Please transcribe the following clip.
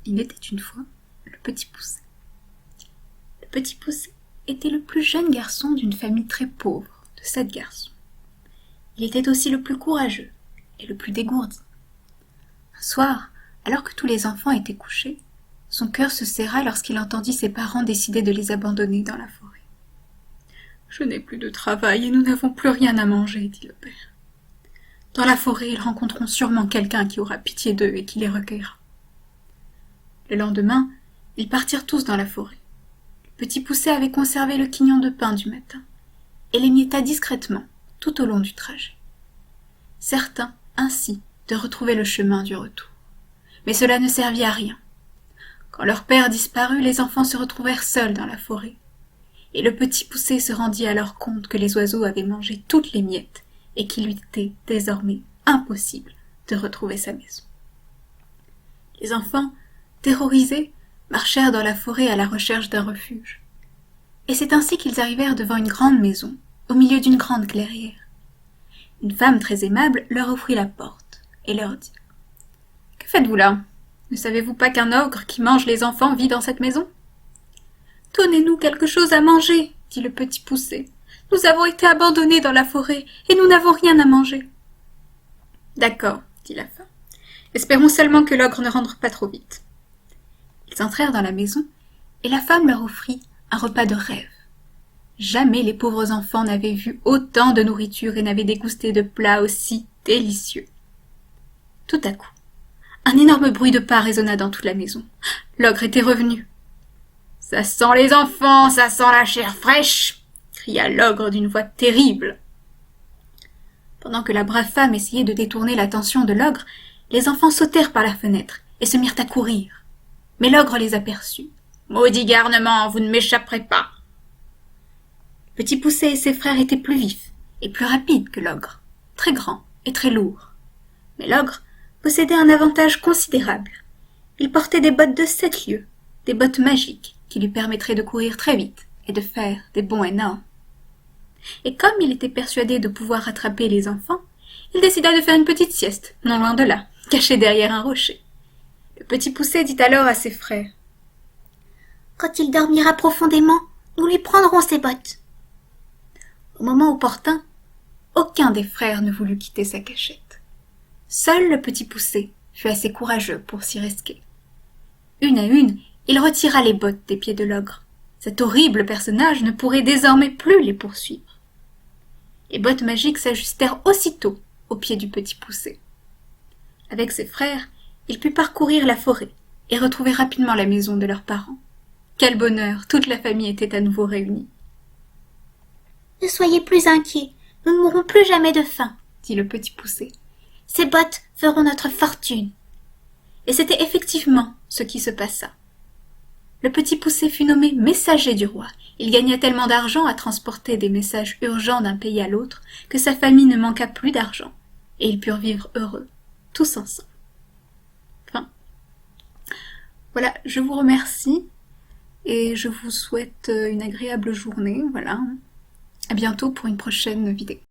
Il était une fois le petit Poucet. Le petit Poucet était le plus jeune garçon d'une famille très pauvre de 7 garçons. Il était aussi le plus courageux et le plus dégourdi. Un soir, alors que tous les enfants étaient couchés, son cœur se serra lorsqu'il entendit ses parents décider de les abandonner dans la forêt. « Je n'ai plus de travail et nous n'avons plus rien à manger, dit le père. Dans la forêt, ils rencontreront sûrement quelqu'un qui aura pitié d'eux et qui les recueillera. » Le lendemain, ils partirent tous dans la forêt. Le petit Poucet avait conservé le quignon de pain du matin et l'émietta discrètement tout au long du trajet. Certain, ainsi, de retrouver le chemin du retour. Mais cela ne servit à rien. Quand leur père disparut, les enfants se retrouvèrent seuls dans la forêt. Et le petit Poucet se rendit alors compte que les oiseaux avaient mangé toutes les miettes et qu'il lui était désormais impossible de retrouver sa maison. Les enfants, terrorisés, marchèrent dans la forêt à la recherche d'un refuge. Et c'est ainsi qu'ils arrivèrent devant une grande maison, au milieu d'une grande clairière. Une femme très aimable leur ouvrit la porte et leur dit « Que faites-vous là ? Ne savez-vous pas qu'un ogre qui mange les enfants vit dans cette maison ?»« Donnez-nous quelque chose à manger, dit le petit Poucet. Nous avons été abandonnés dans la forêt et nous n'avons rien à manger. »« D'accord, dit la femme. Espérons seulement que l'ogre ne rentre pas trop vite. » Ils entrèrent dans la maison et la femme leur offrit un repas de rêve. Jamais les pauvres enfants n'avaient vu autant de nourriture et n'avaient dégusté de plats aussi délicieux. Tout à coup, un énorme bruit de pas résonna dans toute la maison. L'ogre était revenu. « Ça sent les enfants, ça sent la chair fraîche !» cria l'ogre d'une voix terrible. Pendant que la brave femme essayait de détourner l'attention de l'ogre, les enfants sautèrent par la fenêtre et se mirent à courir. Mais l'ogre les aperçut. « Maudit garnement, vous ne m'échapperez pas !» Petit Poucet et ses frères étaient plus vifs et plus rapides que l'ogre, très grands et très lourds. Mais l'ogre possédait un avantage considérable. Il portait des bottes de 7 lieues, des bottes magiques qui lui permettraient de courir très vite et de faire des bonds énormes. Et comme il était persuadé de pouvoir rattraper les enfants, il décida de faire une petite sieste, non loin de là, caché derrière un rocher. Le petit Poucet dit alors à ses frères « Quand il dormira profondément, nous lui prendrons ses bottes. » Au moment opportun, aucun des frères ne voulut quitter sa cachette. Seul le petit Poucet fut assez courageux pour s'y risquer. Une à une, il retira les bottes des pieds de l'ogre. Cet horrible personnage ne pourrait désormais plus les poursuivre. Les bottes magiques s'ajustèrent aussitôt aux pieds du petit Poucet. Avec ses frères, il put parcourir la forêt et retrouver rapidement la maison de leurs parents. Quel bonheur, toute la famille était à nouveau réunie. « Ne soyez plus inquiets, nous ne mourrons plus jamais de faim, » dit le petit Poucet. « Ces bottes feront notre fortune. » Et c'était effectivement ce qui se passa. Le petit Poucet fut nommé messager du roi. Il gagna tellement d'argent à transporter des messages urgents d'un pays à l'autre que sa famille ne manqua plus d'argent, et ils purent vivre heureux, tous ensemble. Enfin, voilà, je vous remercie et je vous souhaite une agréable journée. Voilà. À bientôt pour une prochaine vidéo.